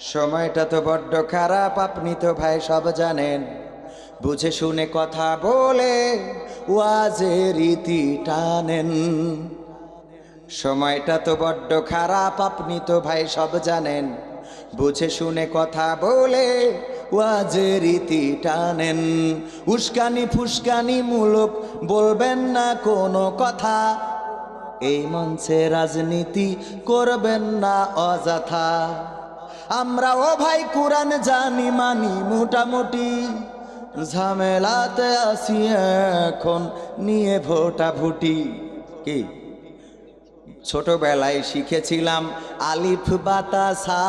সময়টা তো বড্ড খারাপ, আপনি তো ভাই সব জানেন। বুঝে শুনে কথা বলে ওয়াজের রীতি টানেন। সময়টা তো বড্ড খারাপ, আপনি তো ভাই সব জানেন। বুঝে শুনে কথা বলে ওয়াজের রীতি টানেন। উস্কানি ফুসকানি মূলক বলবেন না কোনো কথা। এই মঞ্চে রাজনীতি করবেন না অযথা। আমরা ও ভাই কোরআন জানি মানি মোটামুটি, ঝামেলাতে আসি এখন নিয়ে ভোটাভুটি। কি ছোটবেলায় শিখেছিলাম আলিফ বাতাসা,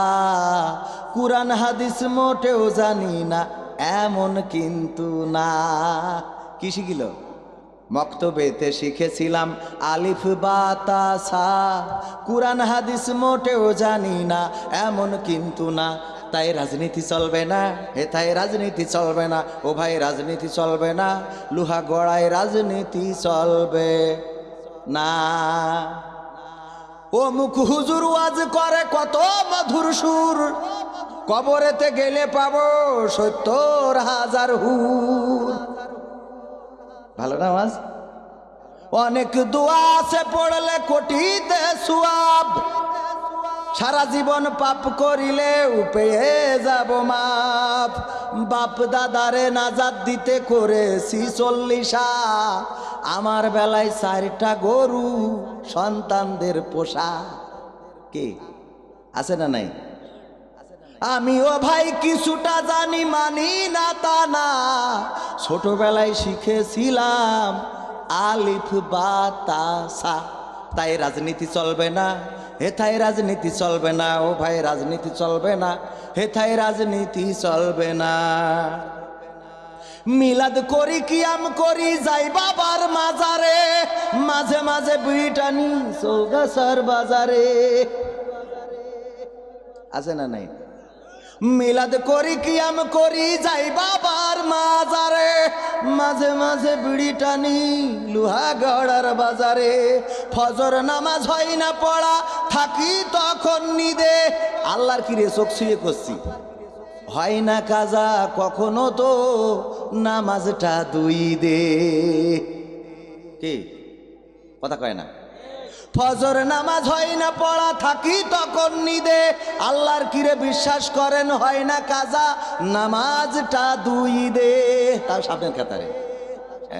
কুরআন হাদিস মোটেও জানি না এমন কিন্তু না। কি শিখিল? মক্তবেতে শিখেছিলাম আলিফ বাতাসা, কুরআন হাদিস মোটেও জানি না এমন কিন্তু না। তাই রাজনীতি চলবে না, তাই রাজনীতি চলবে না, ও ভাই রাজনীতি চলবে না, লোহা গড়ায় রাজনীতি চলবে না। ও মুখ হুজুর ওয়াজ করে কত মধুর সুর, কবরেতে গেলে পাবো ৭০,০০০ হুর। ভালো না ওয়াজ? অনেক দোয়া আছে পড়লে কোটিতে সুয়াব, সারা জীবন পাপ করিলে পেয়ে যাব মাপ। বাপ দাদারে নাজাত দিতে করেছি ৪০, আমার বেলায় ৪টা গরু সন্তানদের পোষা। কে আছে না নাই? আমিও ভাই কিছুটা জানি, মানি না তা না, ছোটবেলায় শিখেছিলাম আলিফ বাতাসা। তাই রাজনীতি চলবে না, হেথায় রাজনীতি চলবে না, ও ভাই রাজনীতি চলবে না, হেথায় রাজনীতি চলবে না। মিলাদ করি কিয়াম করি যাই বাবার মাজারে, মাঝে মাঝে বিড়ি টানি চৌগাছার বাজারে। আছে না নাই? মিলাদ করি কিয়াম করি যাই বাবার মাজারে, মাঝে মাঝে বিড়ি টানি লোহাগড়ার বাজারে। ফজর নামাজ হয় না পড়া, থাকি তখন নিদে। আল্লাহর কিরে চোখ ছুঁয়ে করছি, হয় না কাজা কখনো তো নামাজটা দুই দে। কি কথা কয় না? ফজর নামাজ হয় না পড়া, থাকি তখন নিদে। আল্লাহর কিরে বিশ্বাস করেন হয় না কাজা, নামাজটা দুই দে। তাও সামনের কাতারে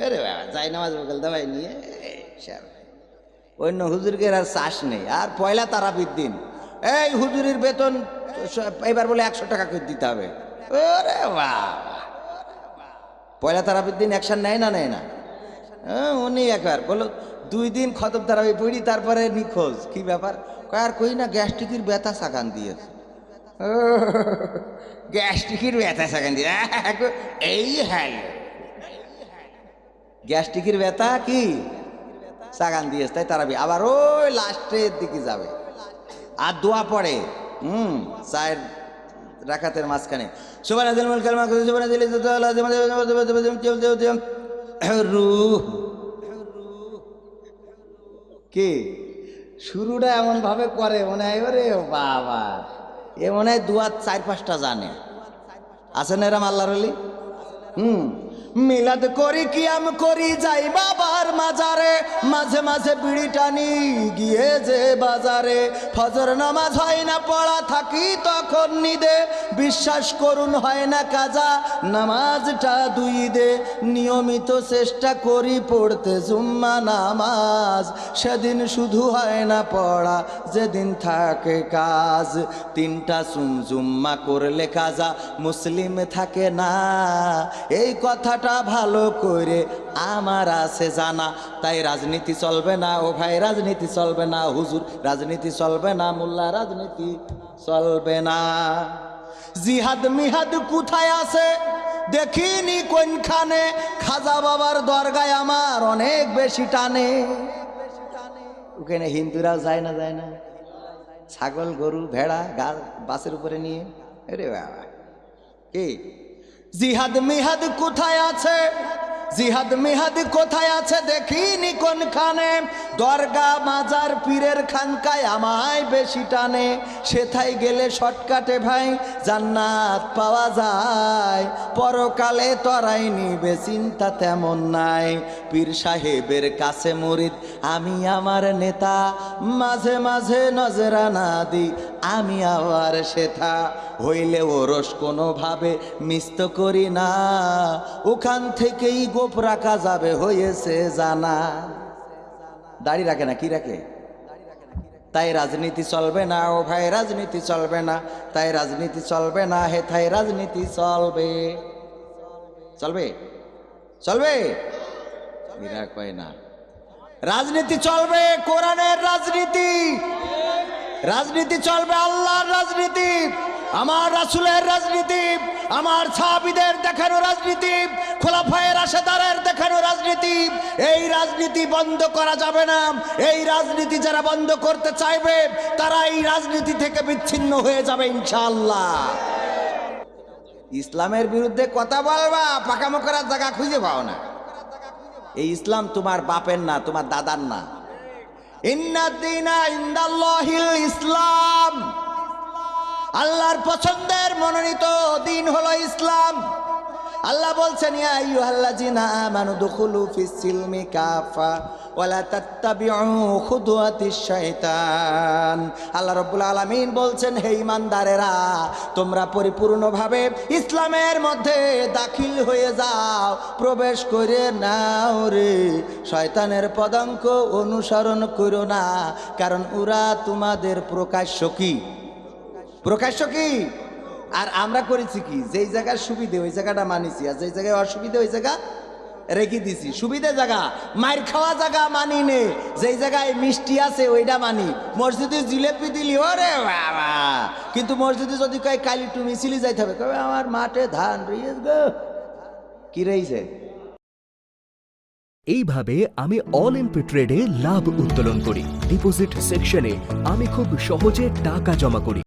আরে বাবা যাই নামাজ বগল দাবাই নিয়ে অন্য হুজুরকে আর চাষ নেই। আর পয়লা তারাবির দিন এই হুজুরির বেতন এবার বলে ১০০ টাকা করে দিতে হবে। ওরে বাবা, পয়লা তারাবির দিন অ্যাকশন নেয় না নেয় না? উনি একবার বলো 2 দিন খতম তারাবি পড়ি, তারপরে নিখোঁজ। কি ব্যাপার? আর কই না গ্যাস্ট্রিকের ব্যথা সাকান দিয়েছে। গ্যাস্ট্রিকের ব্যথা সাকান দিয়ে এই হ্যাঁ গ্যাস্ট্রিকের ব্যথা কি সাকান দিয়েছে, তাই তারাবি আবার ওই লাস্টের দিকে যাবে আর দোয়া পড়ে 4 রাকাতের মাঝখানে সুবহানাল্লাহিল কালিমা রূহ। কে শুরুটা এমন ভাবে করে মনে হয় ওরে বাবা, এ মনে হয় দুয়া 4-5টা জানে। আছেন এরম আল্লাহর ওলি? মিলাদ করি কিয়াম করি যাই বাবার মাজারে, মাঝে মাঝে বিড়ি টানি গিয়ে যে বাজারে। ফজর নামাজ হয় না পড়া, থাকি তখন নিদে। বিশ্বাস করুন হয় না কাজা, নামাজটা দুই দে। নিয়মিত চেষ্টা করি পড়তে জুম্মা নামাজ, সেদিন শুধু হয় না পড়া যেদিন থাকে কাজ। 3টা জুম্মা করলে কাজা মুসলিম থাকে না, এই কথাটা ভালো করে আমার আছে জানা। তাই রাজনীতি চলবে না, ও ভাই রাজনীতি চলবে না, হুজুর রাজনীতি চলবে না, মোল্লা রাজনীতি চলবে না। জিহাদ মিহাদ কোথায় আছে দেখিনি কোনখানে, খাজা বাবার দরগায় আমার অনেক বেশি টানে। ওখানে হিন্দুরাও যায় না যায় না? ছাগল গরু ভেড়া বাসের উপরে নিয়ে, আরে বাবা কি জিহাদ মিহাদ কোথায় আছে জিহাদ মিহাদ কোথায় আছে দেখিনি কোনখানে, দরগা মাজার পীরের খানকায় আমায় বেশি টানে, সেথায় গেলে শর্টকাটে ভাই জান্নাত পাওয়া যায়, পরকালে তরাই নিবে চিন্তা তেমন নাই। পীর সাহেবের কাছে মুরিদ আমি আমার নেতা, মাঝে মাঝে নজরানা দিই আমি আবার সেথা, হইলে ওরস কোনোভাবে মিস্ত করি না, ওখান থেকেই গোপ রাখা যাবে হয়েছে জানা। দাড়ি রাখে না, কি রাখে? তাই রাজনীতি চলবে না ও ভাই, রাজনীতি চলবে না, তাই রাজনীতি চলবে না, হে তাই রাজনীতি চলবে। চলবে চলবে এরা কয় না, রাজনীতি চলবে, কোরআনের রাজনীতি, রাজনীতি চলবে আল্লাহর রাজনীতি, আমার রাসূলের রাজনীতি, আমার সাহাবীদের দেখানো রাজনীতি, খোলাফায়ে রাশেদারের দেখানো রাজনীতি। এই রাজনীতি বন্ধ করা যাবে না। এই রাজনীতি যারা বন্ধ করতে চাইবে তারা এই রাজনীতি থেকে বিচ্ছিন্ন হয়ে যাবে ইনশাআল্লাহ। ইসলামের বিরুদ্ধে কথা বলবা, পাকামো করার জায়গা খুঁজে পাও না। এই ইসলাম তোমার বাপের না, তোমার দাদার না। ইন্নাদ-দীনা ইনদাল্লাহিল ইসলাম, আল্লাহর পছন্দের মনোনীত দিন হলো ইসলাম। আল্লাহ বলছেন ইয়া আইয়ুহাল্লাযিনা আমানু দুখুলু ফিস সিলমি কাফা ওয়ালা তাত্তাবিউ খুতুওয়াতিশ শাইতান। আল্লাহ রাব্বুল আলামিন বলছেন হে ঈমানদারেরা, তোমরা পরিপূর্ণভাবে ইসলামের মধ্যে দাখিল হয়ে যাও, প্রবেশ করে নাও রে, শয়তানের পদাঙ্ক অনুসরণ করো না, কারণ ওরা তোমাদের প্রকাশ্য কি, প্রকাশ্য কি। আর আমরা করেছি কি, যেই জায়গার সুবিধে ওই জায়গাটা মানিছি, আর যেই জায়গায় অসুবিধে ওই জায়গা রেখে দিছি। সুবিধে জায়গা, মায়ের খাওয়া জায়গা মানি নে, যেই জায়গায় মিষ্টি আছে ওইটা মানি। মসজিদে জিলেপি দিলি ওরে বাবা, কিন্তু মসজিদে যদি কয় কালি টু মিছিলি যাইতে হবে, কবে আমার মাঠে ধান রইয়েছ গো, কি রইছে। এইভাবে আমি অলিম্পিক ট্রেডে লাভ উত্তোলন করি। ডিপোজিট সেকশনে আমি খুব সহজে টাকা জমা করি।